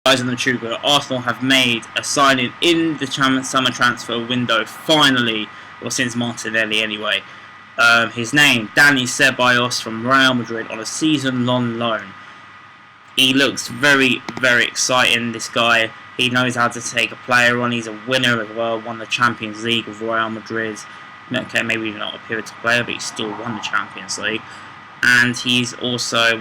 Guys, on the truth, Arsenal have made a signing in the summer transfer window finally, or since Martinelli anyway. His name, Dani Ceballos from Real Madrid on a season-long loan. He looks very, very exciting, this guy. He knows how to take a player on. He's a winner as well, won the Champions League with Real Madrid. Okay, maybe not a pivotal player, but he still won the Champions League. And he's also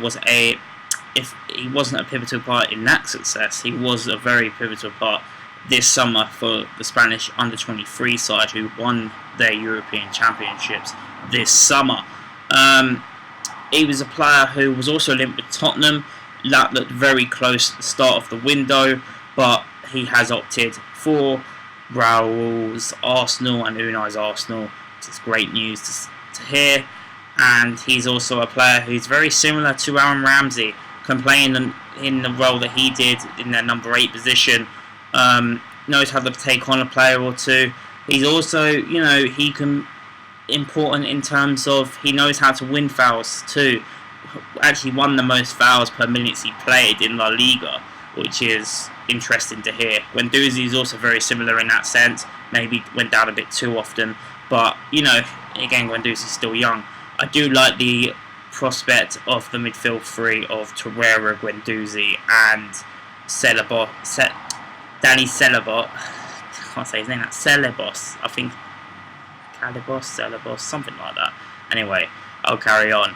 if he wasn't a pivotal part in that success, he was a very pivotal part this summer for the Spanish under-23 side who won their European Championships this summer. He was a player who was also linked with Tottenham. That looked very close at the start of the window, but he has opted for Raul's Arsenal and Unai's Arsenal, which is great news to hear. And he's also a player who's very similar to Aaron Ramsey, can play in the role that he did in their number 8 position. Knows how to take on a player or two. He's also, he can important in terms of he knows how to win fouls too. Actually won the most fouls per minutes he played in La Liga, which is interesting to hear. Guendouzi is also very similar in that sense. Maybe went down a bit too often, but again, Guendouzi's still young. I do like the prospect of the midfield three of Torreira, Guendouzi, and Dani Ceballos. I can't say his name. That's Ceballos. I think Ceballos, something like that. Anyway, I'll carry on.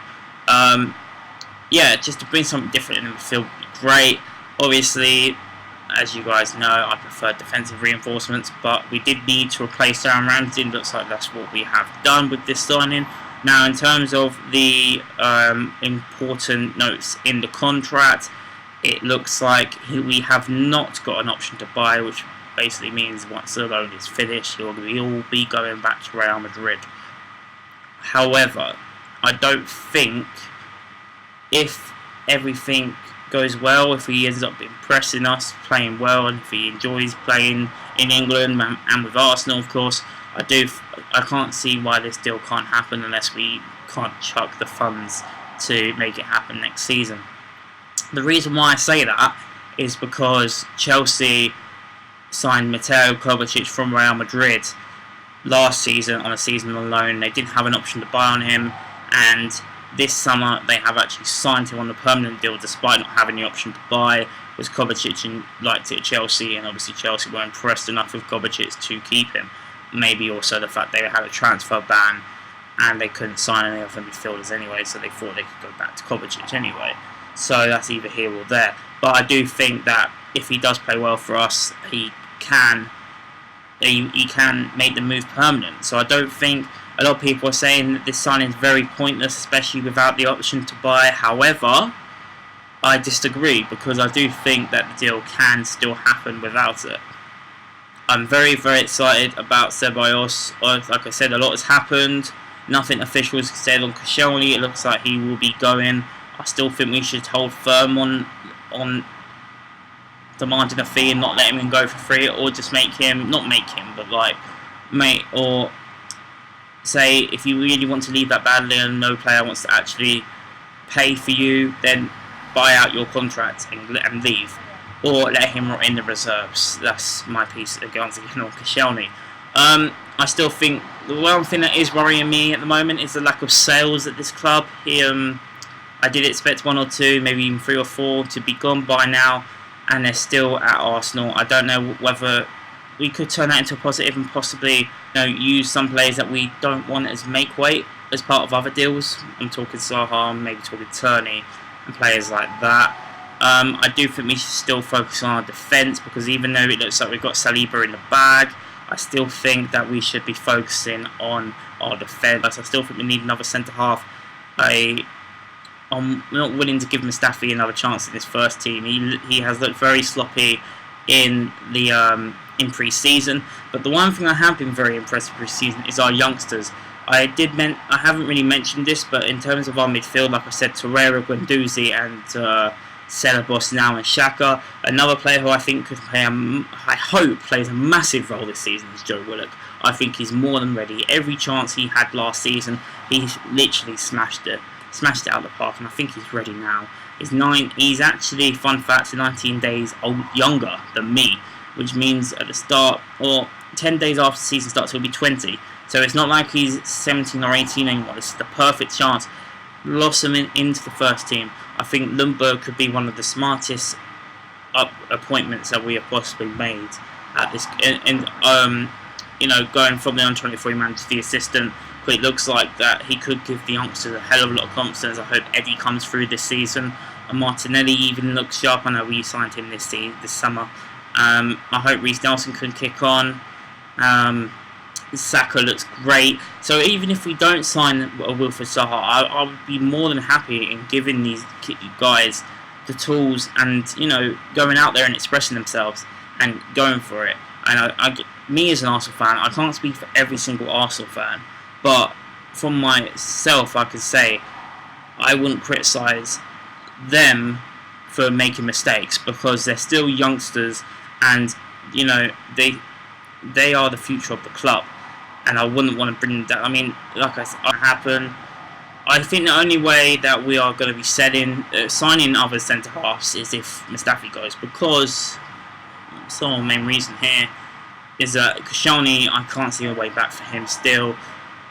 Just to bring something different in the midfield would be great. Obviously, as you guys know, I prefer defensive reinforcements, but we did need to replace Aaron Ramsey. Looks like that's what we have done with this signing. Now, in terms of the important notes in the contract, it looks like we have not got an option to buy, which basically means once the loan is finished, he'll be going back to Real Madrid. However, I don't think, if everything goes well, if he ends up impressing us, playing well, and if he enjoys playing in England and with Arsenal, of course, I can't see why this deal can't happen unless we can't chuck the funds to make it happen next season. The reason why I say that is because Chelsea signed Mateo Kovacic from Real Madrid last season on a season-long loan. They didn't have an option to buy on him, and this summer they have actually signed him on a permanent deal despite not having the option to buy, because Kovacic liked it at Chelsea, and obviously Chelsea were impressed enough with Kovacic to keep him. Maybe also the fact they had a transfer ban and they couldn't sign any of the midfielders anyway, so they thought they could go back to Kovacic anyway. So that's either here or there. But I do think that if he does play well for us, he can make the move permanent. So I don't think, a lot of people are saying that this signing is very pointless, especially without the option to buy. However, I disagree, because I do think that the deal can still happen without it. I'm very, very excited about Ceballos. Like I said, a lot has happened. Nothing official is said on Koscielny. It looks like he will be going. I still think we should hold firm on demanding a fee and not letting him go for free, or just or say if you really want to leave that badly and no player wants to actually pay for you, then buy out your contract and leave. Or let him rot in the reserves. That's my piece again on Koscielny. I still think the one thing that is worrying me at the moment is the lack of sales at this club. I did expect 1 or 2, maybe even 3 or 4 to be gone by now, and they're still at Arsenal. I don't know whether we could turn that into a positive and possibly use some players that we don't want as make weight as part of other deals. I'm talking Zaha, maybe talking Turney, and players like that. I do think we should still focus on our defence, because even though it looks like we've got Saliba in the bag, I still think that we should be focusing on our defence. I still think we need another centre-half. I'm not willing to give Mustafi another chance in this first team. He has looked very sloppy in pre-season, but the one thing I have been very impressed with pre-season is our youngsters. I haven't really mentioned this, but in terms of our midfield, like I said, Torreira, Guendouzi, and Ceballos now and Xhaka. Another player who I think could play, I hope, plays a massive role this season is Joe Willock. I think he's more than ready. Every chance he had last season, he literally smashed it out of the park, and I think he's ready now. He's actually, fun fact, 19 days younger than me, which means at the start, or 10 days after the season starts, he'll be 20. So it's not like he's 17 or 18 anymore. This is the perfect chance. Blossom into the first team. I think Lundberg could be one of the smartest appointments that we have possibly made at this. Going from the under-23 man to the assistant. But it looks like that he could give the youngsters a hell of a lot of confidence. I hope Eddie comes through this season. And Martinelli even looks sharp. I know we signed him this summer. I hope Reece Nelson can kick on. Saka looks great. So even if we don't sign Wilfried Zaha, I would be more than happy in giving these guys the tools and going out there and expressing themselves and going for it. And me as an Arsenal fan, I can't speak for every single Arsenal fan, but from myself, I could say I wouldn't criticise them for making mistakes because they're still youngsters, and they are the future of the club. And I wouldn't want to bring them down. I mean, like I said, it happen. I think the only way that we are going to be signing other centre halves is if Mustafi goes, because some of the main reason here is that Koscielny, I can't see a way back for him still.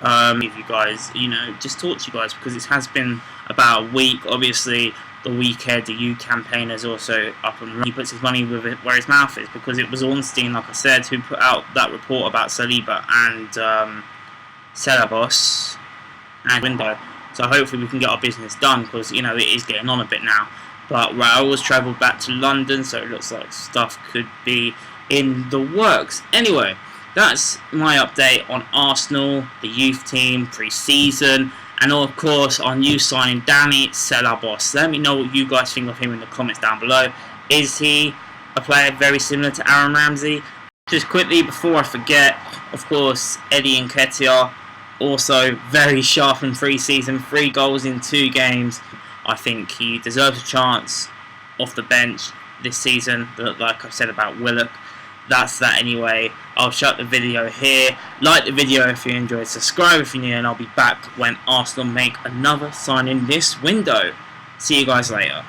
If you guys, just talk to you guys, because it has been about a week. Obviously, the weekend, the U campaign is also up and running. He puts his money where his mouth is, because it was Ornstein, like I said, who put out that report about Saliba and Ceballos and window. So hopefully we can get our business done, because it is getting on a bit now. But Raul's travelled back to London, so it looks like stuff could be in the works. Anyway, that's my update on Arsenal, the youth team, pre-season, and of course our new signing, Dani Ceballos. Let me know what you guys think of him in the comments down below. Is he a player very similar to Aaron Ramsey? Just quickly before I forget, of course, Eddie Nketiah, also very sharp in pre-season, 3 goals in 2 games. I think he deserves a chance off the bench this season, like I've said about Willock. That's that anyway. I'll shut the video here. Like the video if you enjoyed, subscribe if you're new, and I'll be back when Arsenal make another signing this window. See you guys later.